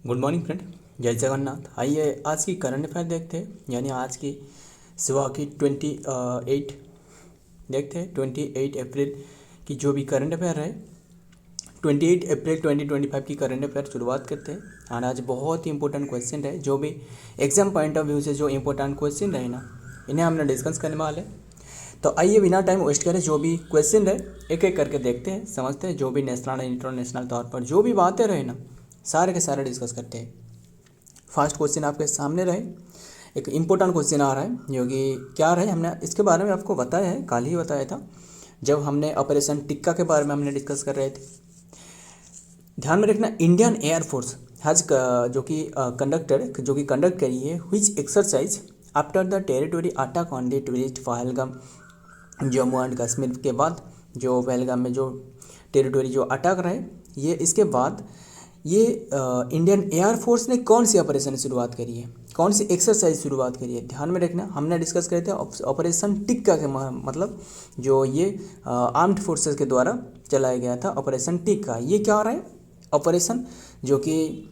Good morning friend, जय जगन्नाथ। आइए आज की करंट अफेयर देखते हैं, यानी आज की सुबह की 28 देखते हैं। 28 अप्रैल की जो भी करंट अफेयर है, 28 अप्रैल 2025 की करंट अफेयर शुरुआत करते हैं। और आज बहुत ही इंपॉर्टेंट क्वेश्चन है, जो भी एग्जाम पॉइंट ऑफ व्यू से जो इंपॉर्टेंट क्वेश्चन रहे ना, इन्हें हमने डिस्कस करने वाले। तो आइए बिना टाइम वेस्ट करें, जो भी क्वेश्चन है एक एक करके देखते हैं, समझते हैं। जो भी नेशनल इंटरनेशनल तौर पर जो भी बातें रहे ना, सारे के सारे डिस्कस करते हैं। फर्स्ट क्वेश्चन आपके सामने रहे, एक इम्पोर्टेंट क्वेश्चन आ रहा है, जो कि क्या रहे, हमने इसके बारे में आपको बताया है, कल ही बताया था जब हमने ऑपरेशन टिक्का के बारे में हमने डिस्कस कर रहे थे। ध्यान में रखना, इंडियन एयरफोर्स हैज जो कि कंडक्ट करी है which exercise after the territory attack on the tourist Pahalgam Jammu and Kashmir के बाद, जो पहलगाम में जो टेरिटरी जो अटैक रहे, ये इसके बाद ये इंडियन एयरफोर्स ने कौन सी ऑपरेशन शुरुआत करी है, कौन सी एक्सरसाइज शुरुआत करी है। ध्यान में रखना, हमने डिस्कस करे थे ऑपरेशन टिक्का के मतलब जो ये आर्म्ड फोर्सेस के द्वारा चलाया गया था ऑपरेशन टिक्का। ये क्या हो रहा है, ऑपरेशन जो कि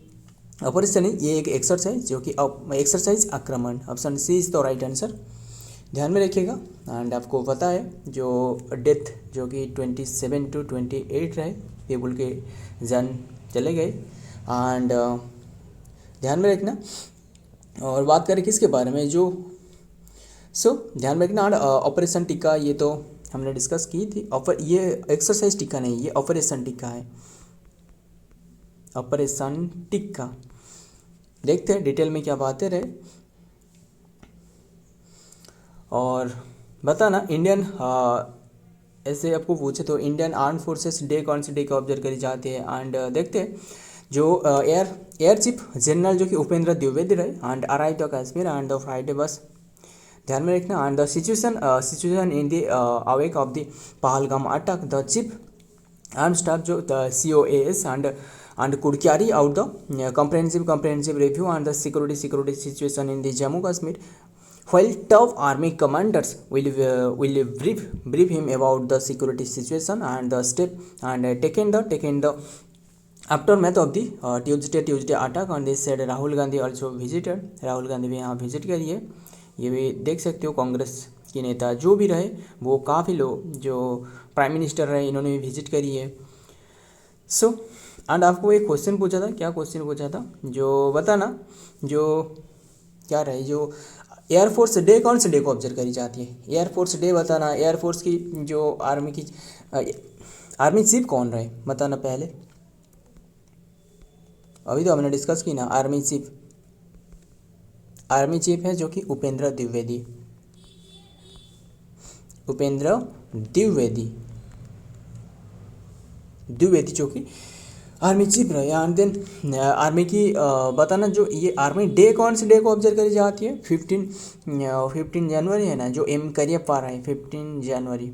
ऑपरेशन है, ये एक एक्सरसाइज जो कि एक्सरसाइज आक्रमण। Option C is the right answer, ध्यान में रखिएगा। एंड आपको पता है जो डेथ जो कि 27 to 28 रहे, पीपुल के जान चले गए। एंड ध्यान में रखना, और बात करें किसके बारे में, जो ध्यान में रखना ऑपरेशन टिक्का, ये तो हमने डिस्कस की थी। ये एक्सरसाइज टिक्का नहीं, ये ऑपरेशन टिक्का है, ऑपरेशन टिक्का। देखते हैं डिटेल में क्या बातें रहे। और बताना इंडियन ऐसे आपको पूछे तो इंडियन आर्म फोर्सेस डे कौन से डे को ऑब्जर्व करी जाती है। एंड देखते हैं जो एयर चीफ जनरल जो कि उपेंद्र द्विवेदी रहे and arrive the Kashmir and the Friday बस। ध्यान में रखना, and the situation in the awake of the Pahalgam attack, the chief arm staff जो the COAS and could carry out the comprehensive review on the security situation in the Jammu Kashmir, while top army commanders will brief him about the security situation and the step and taken the aftermath of the Tuesday attack on this said। Rahul Gandhi also visited, Rahul Gandhi भी यहाँ visit करिए। ये भी देख सकते हो, कांग्रेस के नेता जो भी रहे वो काफ़ी लोग, जो प्राइम मिनिस्टर रहे, इन्होंने भी विजिट करी है। एंड आपको एक क्वेश्चन पूछा था, क्या क्वेश्चन पूछा था, जो बताना जो क्या रहे, जो एयरफोर्स डे कौन से डे को ऑब्जर्व करी जाती है। एयरफोर्स डे बताना, एयरफोर्स की जो आर्मी चीफ कौन रहे बताना पहले। अभी तो हमने डिस्कस की ना, आर्मी चीफ है जो कि उपेंद्र द्विवेदी जो कि आर्मी चीफ रहे। एंड देन आर्मी की बताना, जो ये आर्मी डे कौन से डे को ऑब्जर्व करी जाती है। 15 जनवरी है ना, जो एम करियप्पा रहे 15 जनवरी।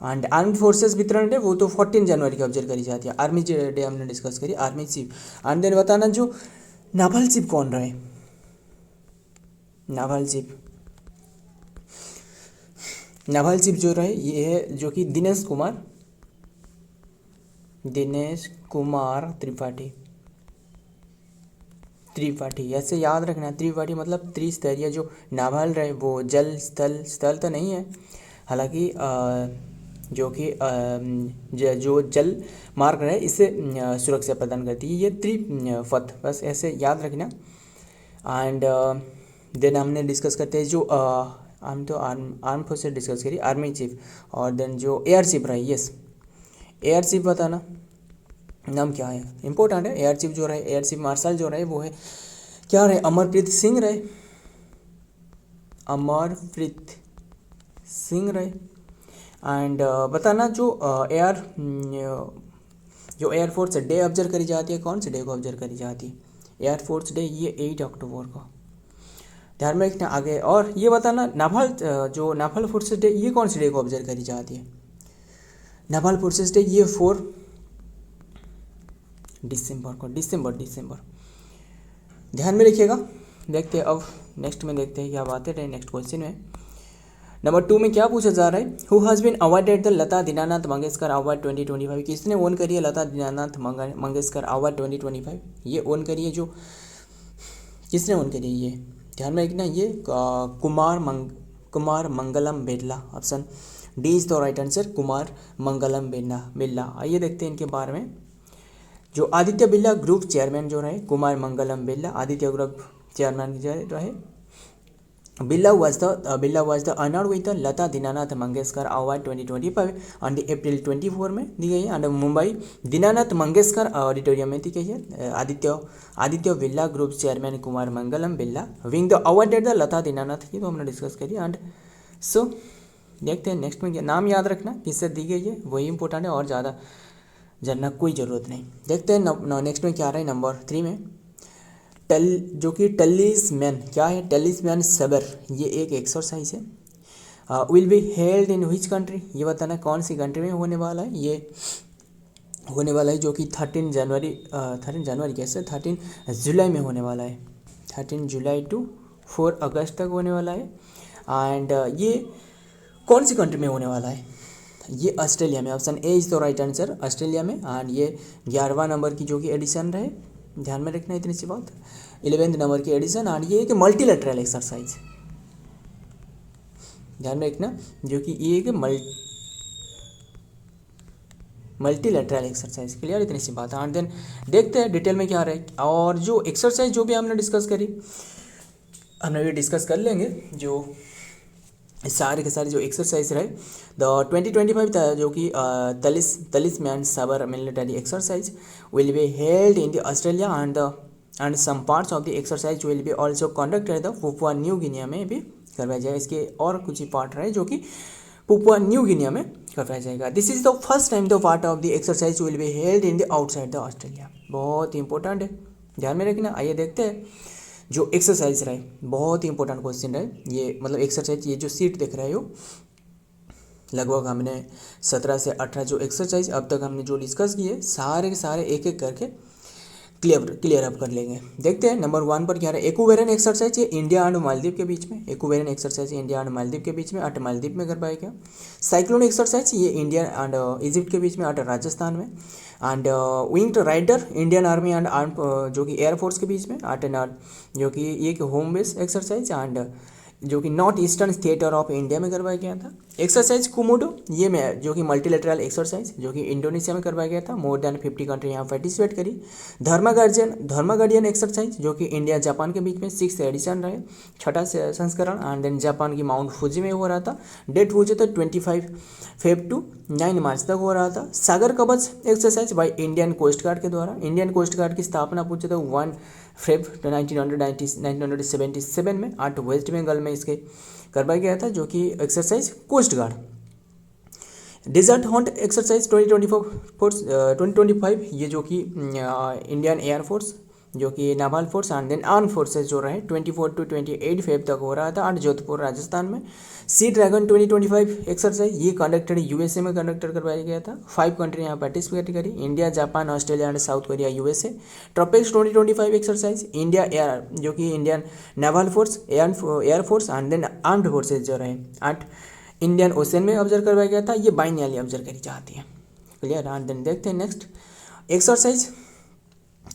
एंड आर्म्ड फोर्सेस वितरण डे वो तो 14 जनवरी को ऑब्जर्व करी जाती है। आर्मी डे हमने डिस्कस करी, आर्मी चीफ। एंड देन बताना जो नावल चीफ कौन रहे, नावल चीफ जो रहे ये है जो कि दिनेश कुमार त्रिपाठी। ऐसे याद रखना, त्रिपाठी मतलब त्रिस्तरीय। जो नावल रहे वो जल स्थल तो नहीं है, हालांकि जो कि जो जल मार्ग रहे इसे सुरक्षा प्रदान करती है, ये त्रिपथ, बस ऐसे याद रखना। एंड देन हमने डिस्कस करते हैं जो हम तो आर्म फोर्स से डिस्कस करी, आर्मी चीफ। और देन जो एयर चीफ रहे, यस एयर चीफ बताना नाम क्या है, इंपॉर्टेंट है। एयर चीफ जो रहे, एयर चीफ मार्शल जो रहे वो है क्या रहे, अमरप्रीत सिंह रहे। एंड बताना जो एयरफोर्स डे ऑब्जर्व करी जाती है, कौन से डे को ऑब्जर्व करी जाती है एयरफोर्स डे, ये 8 अक्टूबर को। ध्यान में रखना आगे। और ये बताना नावल फोर्सेस डे ये कौन से डे को ऑब्जर्व करी जाती है। नावल फोर्सेस डे ये 4 दिसंबर को, दिसंबर। ध्यान में रखिएगा। देखते हैं अब नेक्स्ट में, देखते हैं क्या बातें रहे नेक्स्ट क्वेश्चन में। नंबर 2 में क्या पूछा जा रहा है, who has been awarded the Lata Dinanath Mangeshkar award 2025, किसने ओन करी है लता दीनानाथ मंगेशकर अवार्ड 2025, ये ओन करी है, जो किसने ओन करी है ये ध्यान में रखना, ये Kumar Mangalam Birla, option D is the right answer, Kumar Mangalam Birla. आइए देखते हैं इनके बारे में। जो आदित्य बिरला ग्रुप चेयरमैन जो रहे कुमार मंगलम बिरला, आदित्य ग्रुप चेयरमैन जो रहे। Birla was the honored with the Lata Dinanath Mangeshkar award 2025 on the April 24 में दी गई है, एंड मुंबई दीनानाथ मंगेशकर ऑडिटोरियम में दी गई है। Aditya Birla group chairman Kumar Mangalam Birla being the awarded the Lata Dinanath की तो हमने डिस्कस करी। एंड सो देखते हैं नेक्स्ट में क्या, नाम याद रखना किससे दी गई है वही इंपॉर्टेंट है, और ज़्यादा जानना कोई ज़रूरत नहीं। देखते हैं नेक्स्ट में क्या आ रहा है नंबर 3 में, जो कि टलिस्मैन क्या है, टलिस्मैन सबर, ये एक एक्सरसाइज है। Will be held in which country, ये बताना कौन सी कंट्री में होने वाला है, ये होने वाला है जो कि 13 जनवरी कैसे 13 जुलाई में होने वाला है, 13 जुलाई टू 4 अगस्त तक होने वाला है। एंड ये कौन सी कंट्री में होने वाला है, ये ऑस्ट्रेलिया में, option A is the right answer, Australia में। एंड ये 11वां नंबर की जो कि एडिशन रहे, ध्यान में रखना इतनी सी बात, 11वें नंबर की एडिशन। एंड ये एक मल्टीलेटरल एक्सरसाइज, ध्यान में रखना, जो कि ये एक मल्टीलेटरल एक्सरसाइज, क्लियर इतनी सी बात है। एंड देन देखते हैं डिटेल में क्या रहे, और जो एक्सरसाइज जो भी हमने डिस्कस करी हमने भी डिस्कस कर लेंगे, जो सारे के सारे जो एक्सरसाइज रहे द 2025 जो कि talisman sabre military exercise will be held in the Australia and some parts of the exercise will be also conducted the Papua New Guinea में भी करवाया जाएगा। इसके और कुछ ही पार्ट रहे जो कि पुपुआ न्यू गिनिया में करवाया जाएगा। This is the first time the part of the exercise will be held in the outside the Australia, बहुत इंपॉर्टेंट है, ध्यान में रखना। आइए देखते हैं जो एक्सरसाइज रहे, बहुत ही इंपॉर्टेंट क्वेश्चन रहे ये, मतलब एक्सरसाइज, ये जो सीट देख रहे हो लगभग हमने 17 से 18 जो एक्सरसाइज अब तक हमने जो डिस्कस किए सारे के सारे एक एक करके क्लियर अप कर लेंगे। देखते हैं नंबर 1 पर क्या रहा है, एक्वेरियन एक्सरसाइज, ये इंडिया एंड मालदीव के बीच में, Ekuverin exercise India and Maldives के बीच में, अट मालदीव में कर पाएगा। साइक्लोन एक्सरसाइज ये इंडिया एंड इजिप्ट के बीच में, अट राजस्थान में। And winged rider Indian army and arm जो कि एयरफोर्स के बीच में, अट नॉर्थ जो कि एक होम बेस एक्सरसाइज, एंड जो कि north eastern theatre of India में करवाया गया था। एक्सरसाइज कुमोडो ये में जो कि मल्टीलेटरल एक्सरसाइज जो कि इंडोनेशिया में करवाया गया था, मोर देन 50 कंट्री यहाँ पार्टिसिपेट करी। धर्मा गार्डियन एक्सरसाइज जो कि इंडिया जापान के बीच में 6th एडिशन रहे, 6ठा संस्करण। एंड देन जापान की माउंट फुजी में हो रहा था, डेट पूछे तो 25 फेब टू 9 मार्च तक हो रहा था। Sagar Kavach exercise by Indian coast guard के द्वारा, इंडियन कोस्ट गार्ड की स्थापना पूछे तो 1 फेब 1977 में 8 वेस्ट बंगाल में इसके करवाया गया था, जो कि exercise coast guard. Desert hunt exercise 2025 ये जो कि इंडियन एयरफोर्स जो कि naval force and then arm forces जो रहे 24 टू 28 फेब तक हो रहा था, एंड जोधपुर राजस्थान में। सी ड्रैगन 2025 एक्सरसाइज ये कंडक्टेड यूएसए में कंडक्टेड करवाया गया था, 5 कंट्री यहाँ पार्टिसिपेट करी, India, Japan, Australia and South Korea, USA. Tropex 2025 exercise India air जो कि Indian naval force, air force and then armed forces जो रहे 8 इंडियन ओशन में ऑब्जर्व करवाया गया था, ये बाइनली ऑब्जर्व करी जाती है, क्लियर। एंड देन देखते हैं नेक्स्ट एक्सरसाइज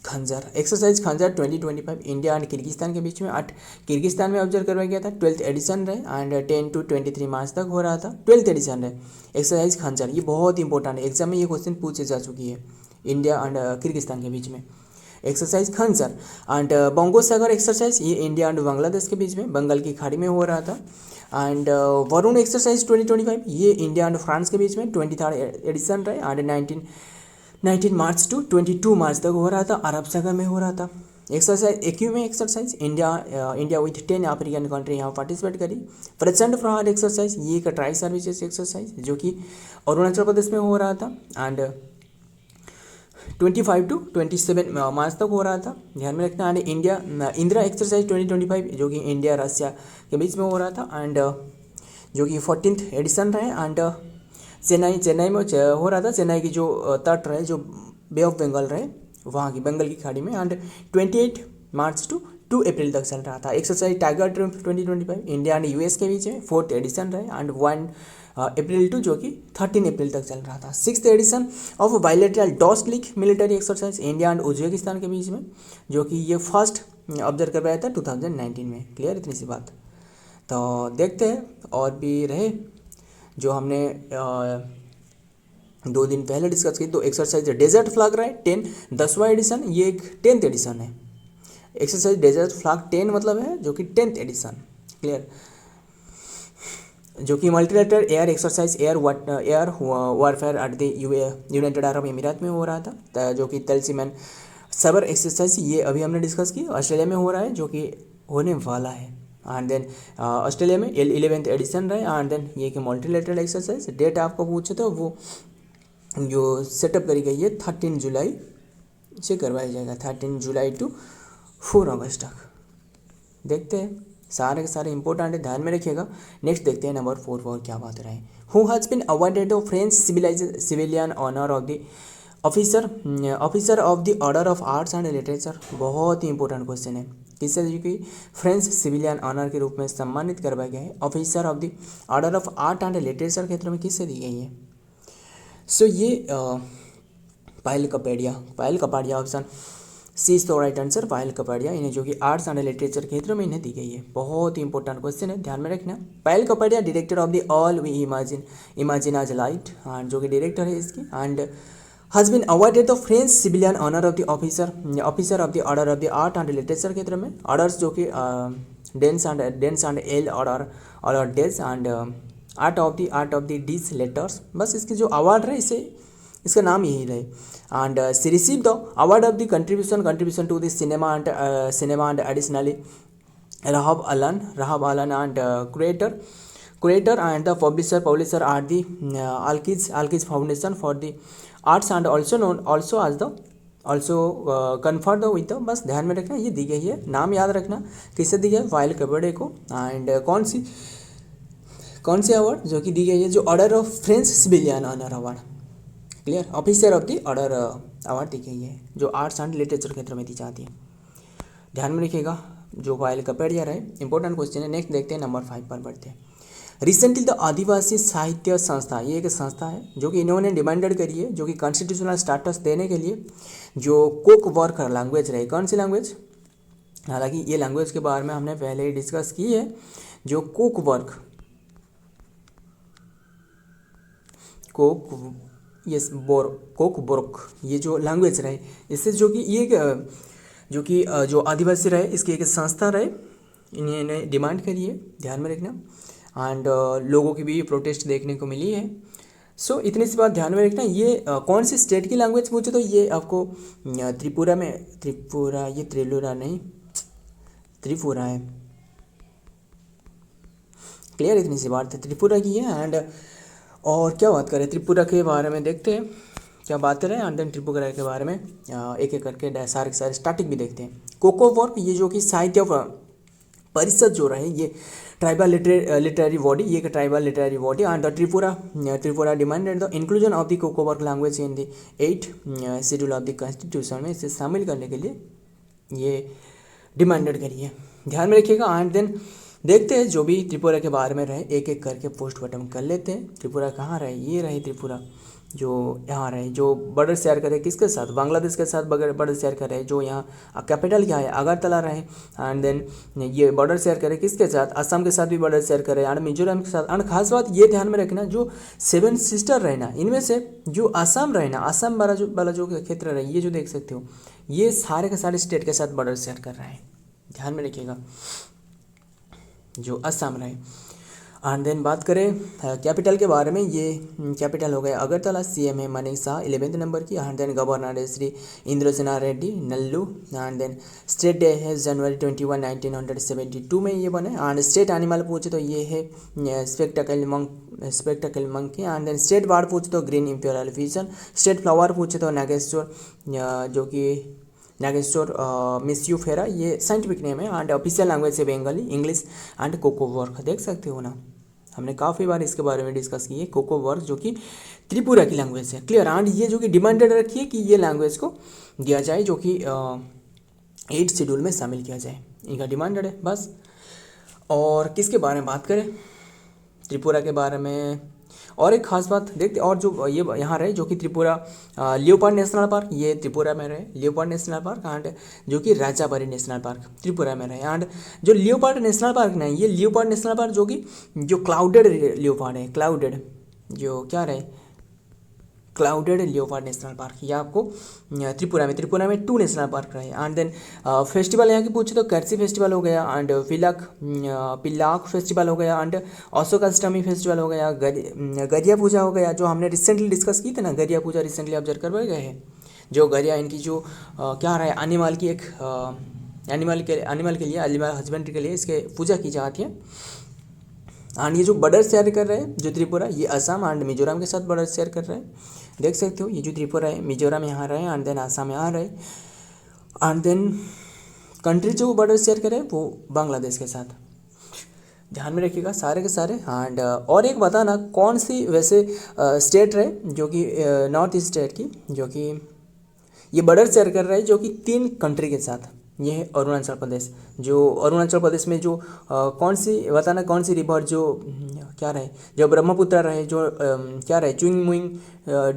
खंजर, एक्सरसाइज खंजर 2025 इंडिया एंड किर्गिस्तान के बीच में, 8 किर्गिस्तान में ऑब्जर्व करवाया गया था, 12th एडिशन रहे, एंड 10 टू 23 मार्च तक हो रहा था, 12th एडिशन रहे। एक्सरसाइज खंजर ये बहुत इंपॉर्टेंट है, एग्जाम में ये क्वेश्चन पूछे जा चुकी है, इंडिया एंड किर्गिस्तान के बीच में एक्सरसाइज खंजर। एंड बोंगो सागर एक्सरसाइज ये इंडिया एंड बांग्लादेश के बीच में, बंगाल की खाड़ी में हो रहा था। एंड वरुण एक्सरसाइज 2025 ये इंडिया एंड फ्रांस के बीच में 23rd एडिशन रहे, एंड 19 मार्च टू 22 मार्च तक हो रहा था, अरब सागर में हो रहा था। एक्सरसाइज एक्यूमे exercise India with 10 African country यहाँ पार्टिसिपेट करी। प्रचंड प्रहार एक्सरसाइज ये एक ट्राई सर्विसेज एक्सरसाइज जो कि अरुणाचल प्रदेश में हो रहा था, एंड 25 टू 27 मार्च तक हो रहा था, ध्यान में रखना। एंड इंदिरा एक्सरसाइज 2025 जो कि इंडिया रशिया के बीच में हो रहा था, एंड जो कि 14th एडिशन रहे, एंड चेन्नई में हो रहा था, चेन्नई की जो तट रहे जो बे ऑफ बंगाल रहे वहाँ की बंगाल की खाड़ी में, एंड 28 मार्च टू 2 अप्रैल तक चल रहा था। Exercise tiger triumph 2025 India and US के बीच में 4th एडिशन रहे एंड 1 अप्रैल टू जो कि 13 अप्रैल तक चल रहा था। 6th edition of bilateral Dustlik military exercise India and Uzbekistan के बीच में, जो कि ये फर्स्ट ऑब्जर्व कर पाया था 2019 में। क्लियर, इतनी सी बात। तो देखते हैं और भी रहे जो हमने 2 दिन पहले डिस्कस की। तो एक्सरसाइज डेजर्ट फ्लैग रहे 10 10वां एडिशन, ये एक 10th एडिशन है। एक्सरसाइज डेजर्ट फ्लैग 10 मतलब है जो कि 10th एडिशन। क्लियर, जो कि multilateral air exercise air warfare at the United Arab अमीरात में हो रहा था, जो कि तलसीमन सबर एक्सरसाइज ये अभी हमने डिस्कस की। ऑस्ट्रेलिया में हो रहा है, जो कि होने वाला है। एंड देन ऑस्ट्रेलिया में 11th एडिशन रहे। एंड देन ये कि मल्टीलेटरल एक्सरसाइज डेट आपको पूछे तो वो जो सेटअप करी गई है 13 जुलाई से करवाया जाएगा, 13 जुलाई टू 4 अगस्त तक। देखते हैं, सारे के सारे इंपॉर्टेंट है, ध्यान में रखिएगा। नेक्स्ट देखते हैं नंबर 4 पर क्या बात रहे। Who has been awarded of French civilian honour of the officer of the order of arts and literature. बहुत ही इंपॉर्टेंट क्वेश्चन है। किससे जो कि फ्रेंच सिविलियन ऑनर के रूप में सम्मानित करवाया गया है officer of the order of art and literature क्षेत्र में किससे दी गई है? सो ये Payal Kapadia option C is the right answer. Payal Kapadia, इन्हें जो कि आर्ट्स एंड लिटरेचर क्षेत्र में इन्हें दी गई है। बहुत ही इंपॉर्टेंट क्वेश्चन है, ध्यान में रखना। Payal Kapadia director of the all we imagine as light, जो कि डायरेक्टर है इसकी, and has been awarded the French civilian honour of the officer of the order of the art and literature क्षेत्र में। ऑर्डर्स जो कि डेंस एंड एल ऑर्डर डेज एंड आर्ट ऑफ द डीज लेटर्स। बस इसकी जो अवार्ड रहे इसका नाम यही रहे। And she receive the award of the contribution to the cinema and additionally रहब अलन एंड creator and the publisher are the Alkiz Foundation for the Arts and also conferred with the, बस ध्यान में रखना ये दी गई है। नाम याद रखना किससे दी गई, पायल कपाड़िया को। एंड कौन सी अवार्ड जो कि दी गई है, जो order of French civilian honour award. Clear, officer of the order award दी गई है, जो आर्ट्स एंड लिटरेचर क्षेत्र में दी जाती है। ध्यान में रखिएगा, जो पायल कपाड़िया रहे इंपॉर्टेंट क्वेश्चन है। नेक्स्ट देखते हैं, नंबर 5 पर बढ़ते हैं। रिसेंटली द आदिवासी साहित्य संस्था, ये एक संस्था है जो कि इन्होंने डिमांडेड करी है, जो कि कॉन्स्टिट्यूशनल स्टेटस देने के लिए जो कोक वर्क लैंग्वेज रहे। कौन सी लैंग्वेज? हालांकि ये लैंग्वेज के बारे में हमने पहले ही डिस्कस की है। जो कोक बोर्क ये जो लैंग्वेज रहे, इससे जो कि ये जो आदिवासी रहे इसकी एक संस्था रहे, इन्हें डिमांड करी है, ध्यान में रखना। एंड लोगों की भी नहीं देखने को मिली है। सो इतनी सी बात ध्यान में रखना। ये कौन सी स्टेट की लैंग्वेज पूछे तो ये आपको त्रिपुरा ये त्रिपुरा है। क्लियर, इतनी सी बात है, त्रिपुरा की है। एंड और क्या बात करें त्रिपुरा के बारे में, देखते हैं क्या बात करें। एंड देन त्रिपुरा के बारे में एक एक करके सारे स्टार्टिंग भी देखते हैं। कोको वर्क, ये जो कि साहित्य परिषद जो रहे, ये ट्राइबल लिटरेरी बॉडी, ये tribal literary body. And the Tripura demanded the inclusion of the Kokborok language in the 8th schedule of the constitution में इसे शामिल करने के लिए ये डिमांडेड करी है, ध्यान में रखिएगा। एंड देन देखते हैं जो भी त्रिपुरा के बारे में रहे, एक एक करके पोस्टमार्टम कर लेते हैं। त्रिपुरा कहाँ रहे? ये रहे त्रिपुरा, जो यहाँ रहे, जो बॉर्डर शेयर करे किसके साथ? बांग्लादेश के साथ बॉर्डर शेयर करे। जो यहाँ कैपिटल क्या है? अगरतला रहे। एंड देन ये बॉर्डर शेयर करे किसके साथ? असम के साथ भी बॉर्डर शेयर करे, एंड मिजोरम के साथ। एंड खास बात ये ध्यान में रखना, जो 7 सिस्टर रहे ना, इनमें से जो असम रहे ना, असम वाला जो क्षेत्र रहे, ये जो देख सकते हो, ये सारे के सारे स्टेट के साथ बॉर्डर शेयर कर रहे हैं, ध्यान में रखिएगा, जो असम रहे। एंड देन बात करें कैपिटल के बारे में, ये कैपिटल हो गया अगरतला। CM है मनीष शाह 11th नंबर की। एंड देन गवर्नर है Shri Indra Sinha Reddy Nallu. And then state day है जनवरी 21, 1972 में ये बने। एंड स्टेट एनिमल पूछे तो ये है spectacle monkey. And then state bird पूछे तो green imperial pigeon. State flower पूछे तो नागेश्वर, जो कि नागेश्वर मिस्यूफेरा, ये साइंटिफिक नेम है। एंड ऑफिशियल लैंग्वेज है Bengali, English and Kokborok. देख सकते हो ना, हमने काफ़ी बार इसके बारे में डिस्कस की है। कोको वर्क जो कि त्रिपुरा की लैंग्वेज है। क्लियर। एंड ये जो कि डिमांडेड रखी है कि ये लैंग्वेज को दिया जाए, जो कि 8th शेड्यूल में शामिल किया जाए। इनका डिमांडेड है बस। और किसके बारे में बात करें, त्रिपुरा के बारे में। और एक खास बात देखते, और जो ये यहाँ रहे जो कि त्रिपुरा लियोपार्ड नेशनल पार्क, ये त्रिपुरा में रहे लियोपार्ड नेशनल पार्क, एंड जो कि राजाबारी नेशनल पार्क त्रिपुरा में रहे। एंड जो लियोपार्ड नेशनल पार्क नहीं, ये लियोपार्ड नेशनल पार्क जो कि जो क्लाउडेड लियोपार्ड है, क्लाउडेड जो क्या रहे क्लाउडेड लियोपार्ड नेशनल पार्क, ये आपको त्रिपुरा में 2 नेशनल पार्क रहे। एंड देन फेस्टिवल यहाँ की पूछे तो कर्सी फेस्टिवल हो गया, एंड पिलाक फेस्टिवल हो गया, एंड अशोक अष्टमी फेस्टिवल हो गया, गरिया पूजा हो गया, जो हमने रिसेंटली डिस्कस की थी ना, गरिया पूजा रिसेंटली ऑब्जर्व करवाए गए हैं। जो गरिया इनकी जो क्या रहा है एनिमल की एक एनिमल के लिए एनिमल हस्बेंड्री के लिए इसके पूजा की जाती है। एंड ये जो बॉर्डर शेयर कर रहे हैं जो त्रिपुरा, ये असम एंड मिजोरम के साथ बॉर्डर शेयर कर रहे हैं, देख सकते हो। ये जो त्रिपुरा है मिजोरम यहाँ रहे, एंड देन असम यहाँ रहे, एंड देन कंट्री जो बॉर्डर शेयर कर रहे हैं वो बांग्लादेश के साथ, ध्यान में रखिएगा सारे के सारे। एंड और एक बताना कौन सी वैसे स्टेट रहे जो कि नॉर्थ ईस्ट स्टेट की, जो कि ये बॉर्डर शेयर कर रहा है जो कि 3 कंट्री के साथ, ये है अरुणाचल प्रदेश। जो अरुणाचल प्रदेश में जो कौन सी बताना, कौन सी रिवर जो क्या रहे, जो ब्रह्मपुत्र रहे, जो क्या रहे चुंग मुंग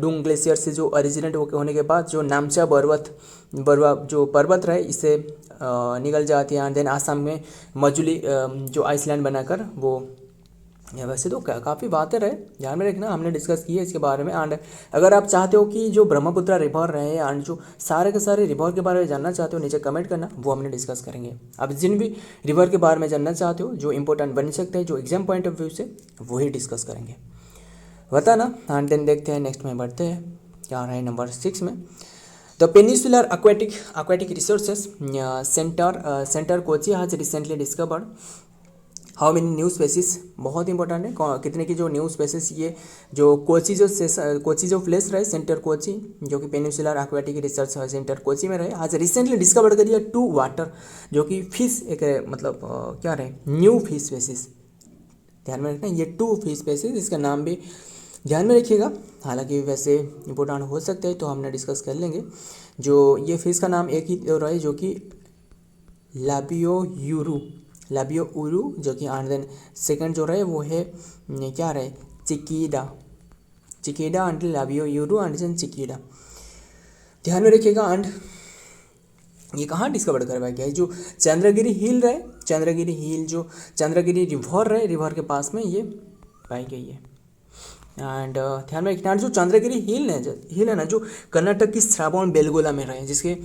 डूंग ग्लेशियर से जो ओरिजिनेट होने के बाद जो नामचा जो पर्वत रहे इससे निकल जाती है। एंड देन आसाम में मजुली जो आइसलैंड बनाकर वो, या वैसे तो काफ़ी बातें रहे, ध्यान में रखना, हमने डिस्कस की है इसके बारे में। एंड अगर आप चाहते हो कि जो ब्रह्मपुत्र रिवर रहे एंड जो सारे के सारे रिवर के बारे में जानना चाहते हो, नीचे कमेंट करना, वो हमने डिस्कस करेंगे। आप जिन भी रिवर के बारे में जानना चाहते हो जो इंपॉर्टेंट बन सकते हैं, जो एग्जाम पॉइंट ऑफ व्यू से, वही डिस्कस करेंगे, बताना। एंड देन देखते हैं नेक्स्ट में बढ़ते हैं, क्या रहा है नंबर 6 में। The peninsular aquatic resources center Kochi has recently discovered how many new species, बहुत इंपॉर्टेंट है, कितने की जो न्यू स्पेसिस, ये जो कोची जो प्लेस रहे सेंटर कोची, जो कि peninsular aquatic research centre Kochi में रहे, आज रिसेंटली डिस्कवर करिए 2 वाटर, जो कि फिश एक मतलब क्या रहे न्यू फिश स्पेसिस, ध्यान में रखना ये 2 फिश स्पेसिस, इसका नाम भी ध्यान में रखिएगा, हालांकि वैसे इंपॉर्टेंट हो सकते हैं तो हमने डिस्कस कर लेंगे। जो ये फिश का नाम एक ही रहे जो कि लाबियो उरू, जो कि एंड देन सेकंड जो रहे वो है क्या रहे चिकीडा एंड लाबियो यूरू एंड देन चिकीडा, ध्यान में रखिएगा। एंड ये कहाँ डिस्कवर करवाया गया है, जो चंद्रगिरी हिल रहे, चंद्रगिरी हिल जो चंद्रगिरी रिवर रहे, रिवर के पास में ये पाई गई है। एंड ध्यान में रखना, जो चंद्रगिरी हिल है ना, जो कर्नाटक की श्रावण बेलगोला में रहे, जिसके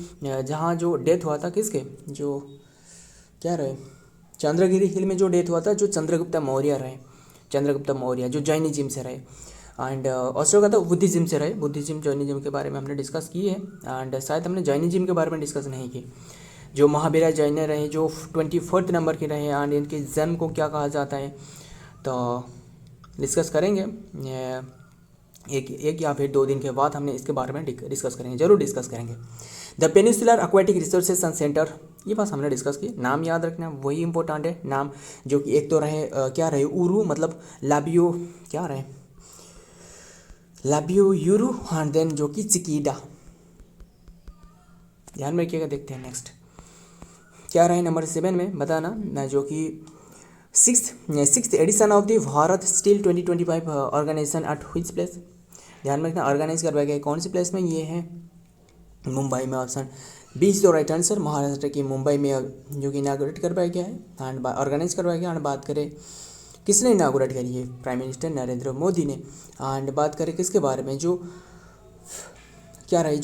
जहाँ जो डेथ हुआ था किसके, जो क्या रहे चंद्रगिरी हिल में जो डेथ हुआ था, जो चंद्रगुप्त मौर्य जो जैनिज्म से रहे, एंड अशोका तो बुद्धिज्म से रहे, बुद्धिज्म जैनिज्म के बारे में हमने डिस्कस की है। एंड शायद हमने जैनिज्म के बारे में डिस्कस नहीं की। जो महावीरा जैन रहे जो 24 नंबर के रहे, एंड इनके जन्म को क्या कहा जाता है तो डिस्कस करेंगे, एक या फिर 2 दिन के बाद हमने इसके बारे में डिस्कस करेंगे, जरूर डिस्कस करेंगे। The peninsular aquatic resources centre, ये बात हमने डिस्कस की, नाम याद रखना वही इंपॉर्टेंट है, नाम जो कि एक तो रहे क्या रहे उरू, मतलब लाबियो क्या रहे लाबियो यूरू, एंड देन जो कि चिकीडा, ध्यान में रखिएगा। देखते हैं नेक्स्ट क्या रहे नंबर 7 में, बताना, जो कि 6th edition of the Bharat steel 2025 organisation at which place, ध्यान में रखना ऑर्गेनाइज करवाया गया कौन सी प्लेस में, ये है मुंबई में, option B is the right answer, Maharashtra की मुंबई में जो कि इनागोरेट करवाया गया है एंड ऑर्गेनाइज करवाया गया। एंड बात करें किसने इनागोरेट करी है, प्राइम मिनिस्टर नरेंद्र मोदी ने। एंड बात करें किसके बारे में, जो क्या रहे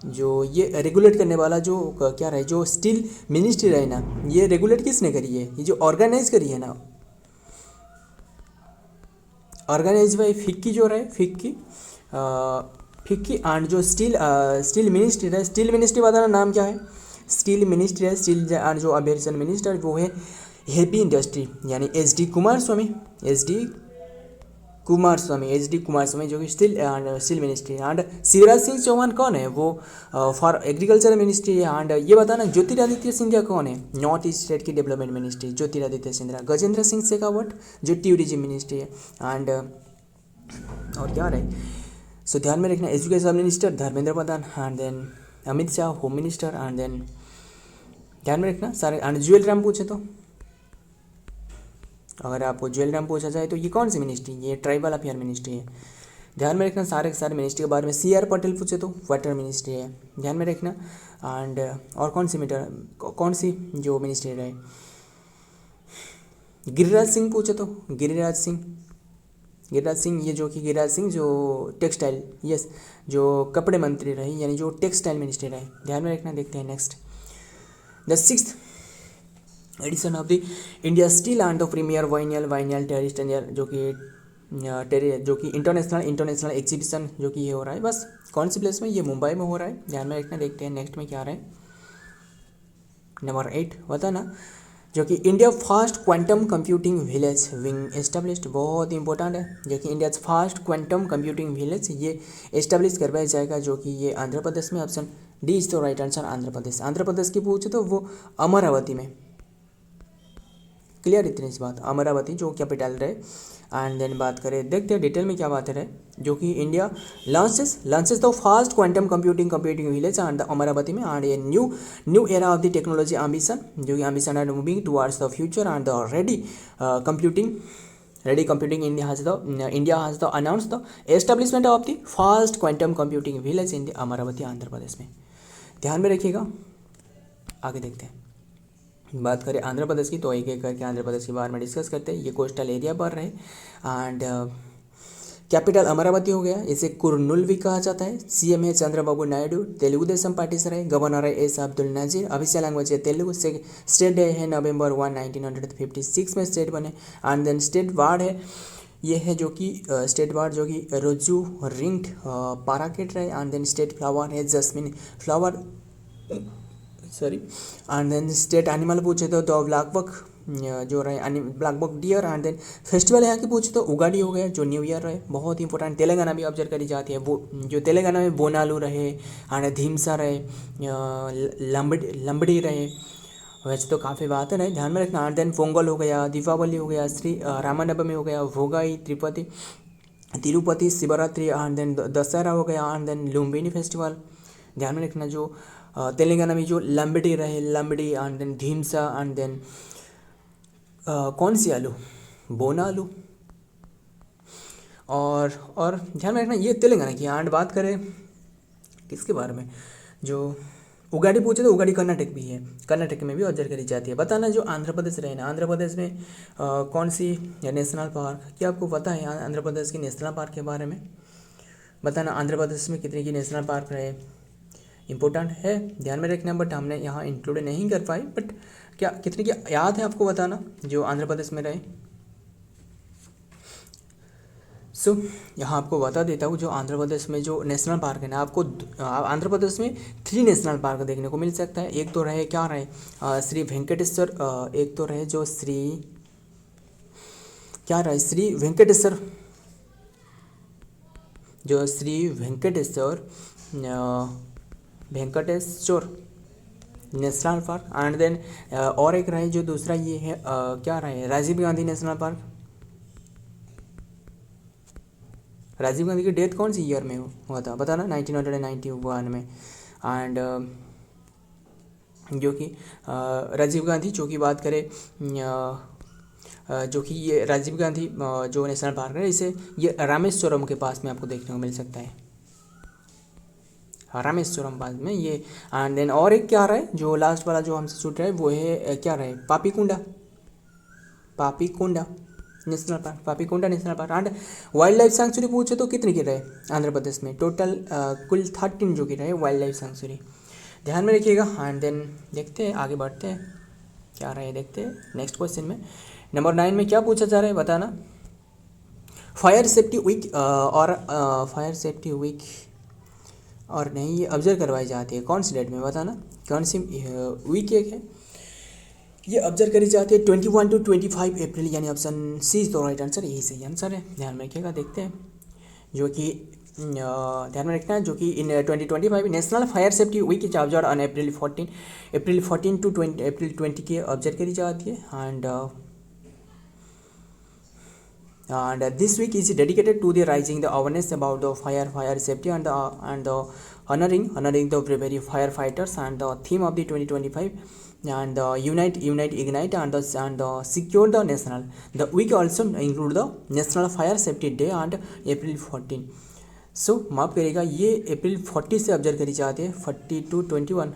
जो ये रेगुलेट करने वाला जो क्या रहे, जो स्टील मिनिस्ट्री रहे ना, ये रेगुलेट किसने करी है, ये जो ऑर्गेनाइज करी है ना, ऑर्गेनाइज बाई फिक्की जो रहे फिक्की एंड जो स्टील मिनिस्ट्री है, स्टील मिनिस्ट्री बताना नाम क्या है, स्टील मिनिस्ट्री है, स्टील एंड जो अवेरिएशन मिनिस्टर वो है हेवी इंडस्ट्री, यानी एच डी कुमार स्वामी जो कि steel ministry. And Shivraj Singh Chauhan कौन है, वो फॉर एग्रीकल्चर मिनिस्ट्री है। एंड ये बताना ज्योतिरादित्य सिंधिया कौन है, नॉर्थ ईस्ट स्टेट की डेवलपमेंट मिनिस्ट्री ज्योतिरादित्य सिंधिया। गजेंद्र सिंह शेखावत जो टूरिज्म मिनिस्ट्री है। एंड और क्या रहे, सो ध्यान में रखना education minister Dharmendra Pradhan, and then Amit Shah home minister, and then ध्यान में रखना सारे। एंड ज्वेल राम पूछे तो, अगर आपको ज्वेल राम पूछा जाए तो ये कौन सी मिनिस्ट्री, ये ट्राइबल अफेयर मिनिस्ट्री है। ध्यान में रखना सारे के सारे मिनिस्ट्री के बारे में। CR पटेल पूछे तो वाटर मिनिस्ट्री है, ध्यान में रखना। एंड और कौन सी जो मिनिस्ट्री रहे। गिरिराज सिंह पूछे तो गिरिराज सिंह ये जो कि गिरिराज सिंह जो टेक्सटाइल, यस, जो कपड़े मंत्री रहे, यानी जो टेक्सटाइल मिनिस्ट्री रहे, ध्यान में रखना। देखते हैं next. The 6th edition of the India steel and the premier biennial tourist, जो कि इंटरनेशनल एग्जीबिशन जो कि ये हो रहा है, बस कौन सी प्लेस में, ये मुंबई में हो रहा है, ध्यान में रखना। देखते हैं नेक्स्ट में क्या रहा है। नंबर 8 बताना, जो कि India first quantum computing village being established, बहुत इंपॉर्टेंट है, जो कि India first quantum computing village ये एस्टेब्लिश करवाया जाएगा, जो कि ये आंध्र प्रदेश में। Option D is the right answer, Andhra Pradesh की पूछे तो वो अमरावती में। क्लियर इतनी सी बात, अमरावती जो कैपिटल रहे। एंड देन बात करें, देखते हैं डिटेल में क्या बात है, जो कि India launches the fast quantum computing village and Amaravati में। And a new era of the technology ambition, जो कि ambition are moving towards the future and the ready computing India has the announced the establishment of the first quantum computing village in the Amaravati Andhra Pradesh में। ध्यान में रखिएगा। आगे देखते हैं, बात करें आंध्र प्रदेश की तो एक एक करके आंध्र प्रदेश के बारे में डिस्कस करते हैं। ये कोस्टल एरिया पर रहे एंड कैपिटल अमरावती हो गया, इसे कुर्नूल भी कहा जाता है। CM है चंद्रबाबू नायडू, तेलुगु देशम पार्टी से रहे। गवर्नर है S Abdul Nazeer, official language है तेलुगु। स्टेट डे है November 1, 1956 में स्टेट बने। एंड देन स्टेट वार्ड है, ये है जो कि स्टेट वार्ड जो कि रोजू रिंग पाराकेट रहे। एंड देन स्टेट फ्लावर है jasmine flower, sorry. And then state animal पूछे तो ब्लैक बक जो रहे, blackbuck deer. And then festival यहाँ की पूछे तो उगाड़ी हो गया, जो न्यू ईयर रहे, बहुत इंपॉर्टेंट। तेलंगाना भी ऑब्जर्व करी जाती है, वो जो तेलंगाना में बोनालू रहे, एंड धीमसा रहे, लंबड़ी रहे, वैसे तो काफ़ी बात है, ध्यान में रखना। एंड देन पोंगल हो गया, दीपावली हो गया, श्री रामानवमी हो गया, भोगाई, तिरुपति शिवरात्रि। एंड देन दशहरा हो गया। एंड देन लुम्बिनी फेस्टिवल, ध्यान में रखना। जो तेलंगाना में जो लंबड़ी रहे, and then Dhimsa, and then कौन सी आलू, बोनालू। और ध्यान में रखना ये तेलंगाना की। एंड बात करें किसके बारे में, जो उगाड़ी पूछे तो उगाड़ी कर्नाटक भी है, कर्नाटक में भी ऑब्जर्व करी जाती है। बताना जो आंध्र प्रदेश रहे ना, आंध्र प्रदेश में कौन सी नेशनल पार्क, क्या आपको पता है आंध्र प्रदेश की नेशनल पार्क के बारे में? बताना आंध्र प्रदेश में कितने की नेशनल पार्क रहे, इम्पोर्टेंट है, ध्यान में रखना। बट हमने यहाँ इंक्लूड नहीं कर पाई, बट क्या कितने की याद है आपको बताना जो आंध्र प्रदेश में रहे। सो यहाँ आपको बता देता हूँ, जो आंध्र प्रदेश में जो नेशनल पार्क है ना, आपको आंध्र प्रदेश में 3 नेशनल पार्क देखने को मिल सकता है। एक तो रहे क्या रहे श्री वेंकटेश्वर, एक तो रहे जो श्री वेंकटेश्वर, जो Shri Venkateswara national park. And then और एक रहे जो दूसरा ये है क्या रहे राजीव गांधी नेशनल पार्क। राजीव गांधी की डेथ कौन सी ईयर में हुआ था बताना, 1991 में। एंड जो कि राजीव गांधी जो की बात करें जो कि ये राजीव गांधी जो नेशनल पार्क है, इसे ये रामेश्वरम के पास में आपको देखने को मिल सकता है, रामेश्वरम पास में ये। एंड देन और एक क्या रहा है जो लास्ट वाला जो हमसे छूट रहा है वो है क्या रहे Papikonda national park, Papikonda national park. And wildlife sanctuary पूछे तो कितने की रहे आंध्र प्रदेश में, टोटल कुल 13 जो की रहे वाइल्ड लाइफ सेंचुरी, ध्यान में रखिएगा। एंड देन देखते हैं आगे बढ़ते हैं क्या रहे, देखते हैं नेक्स्ट क्वेश्चन में। नंबर 9 में क्या पूछा जा रहा है बताना, फायर सेफ्टी वीक और नहीं ये ऑब्जर्व करवाई जाती है कौन सी डेट में बताना, कौन सी वीक एक है ये ऑब्जर्व करी जाती है 21 to 25 अप्रैल, यानी option C is the right answer, यही सही आंसर है, ध्यान में रखिएगा। देखते हैं जो कि ध्यान में रखना है, जो कि in 2025 national fire safety week is observe on April 14 to April 20 की ऑब्जर्व करी जाती है। and this week is dedicated to the raising the awareness about the fire safety and the honoring the bravery firefighters and the theme of the 2025 and unite ignite and secure the national. The week also include the national fire safety day and April 14. सो माफ़ करिएगा, ये अप्रैल 40 से observe करी जाती है, 40 to 21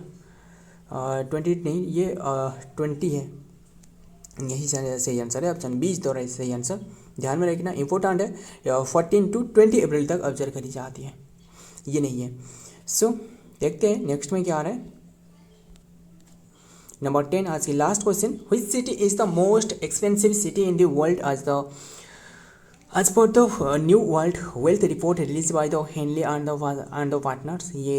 28 नहीं, ये 20 है, यही सही आंसर है ऑप्शन 20 दो सही आंसर। ध्यान में रखना, इंपॉर्टेंट है, 14 to 20 अप्रैल तक ऑब्जर्व करी जाती है, ये नहीं है। सो देखते हैं नेक्स्ट में क्या आ रहा है। नंबर 10 आज की last question, which city is the most expensive city in the world as per the new world wealth report released by the Henley and the partners। ये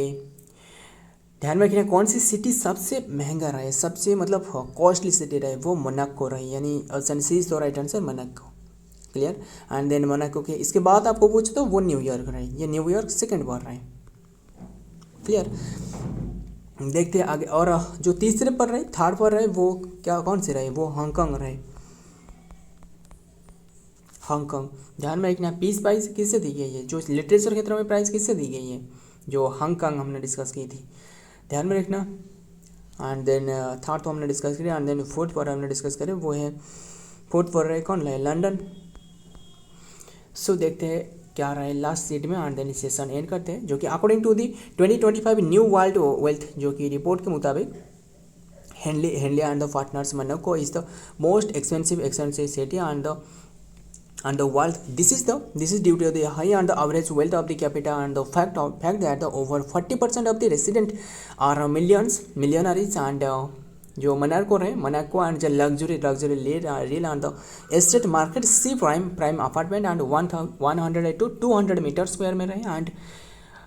ध्यान में रखना, कौन सी सिटी सबसे महंगा रहे, सबसे मतलब कॉस्टली सिटी रहे, वो मोनाको रहे, यानी option C is the right answer, Monaco. Clear. And then Monaco के इसके बाद आपको पूछे तो वो न्यूयॉर्क रहे, ये न्यूयॉर्क सेकंड बार रहे। क्लियर। देखते हैं आगे, और जो तीसरे पर रहे, थर्ड पर रहे, वो क्या कौन से रहे, वो हांगकांग रहे, हांगकांग। ध्यान में रखना, पीस प्राइज किससे दी गई है, जो लिटरेचर क्षेत्र में प्राइज किससे दी गई है, जो हांगकांग हमने डिस्कस की थी, ध्यान में रखना। एंड देन थर्ड तो हमने डिस्कस करी, एंड देन फोर्थ पर हमने डिस्कस करें, वो है फोर्थ पर रहे कौन रहे, लंदन। सो देखते हैं क्या रहा है लास्ट सीट में, एंड देन सेशन एंड करते हैं, जो कि according to the 2025 new world wealth, जो कि रिपोर्ट के मुताबिक Henley and the partners Monaco is the most expensive city and the world. This is due to the high and the average wealth of the capita and the fact that the over 40% of the resident are millionaires and जो Monaco and the luxury real and the estate market see prime apartment and 100 to 200 metre square में रहे, and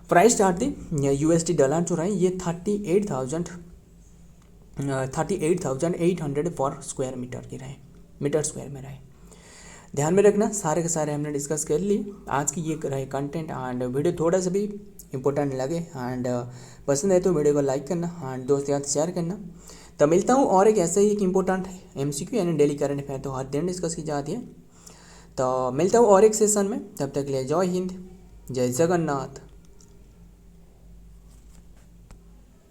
price start the USD dollar जो रहे, ये 38,800 पर square metre की रहे, metre square में रहे। ध्यान में रखना, सारे के सारे हमने डिस्कस कर ली आज की ये रहे कंटेंट, एंड वीडियो थोड़ा सा भी इंपॉर्टेंट लगे एंड पसंद है तो वीडियो को लाइक करना एंड दोस्त के साथ शेयर करना। तो मिलता हूँ और एक ऐसा ही एक इंपॉर्टेंट MCQ यानी डेली करंट अफेयर तो हर दिन डिस्कस की जाती है। तो मिलता हूँ और एक सेशन में, तब तक के लिए जय हिंद, जय जगन्नाथ।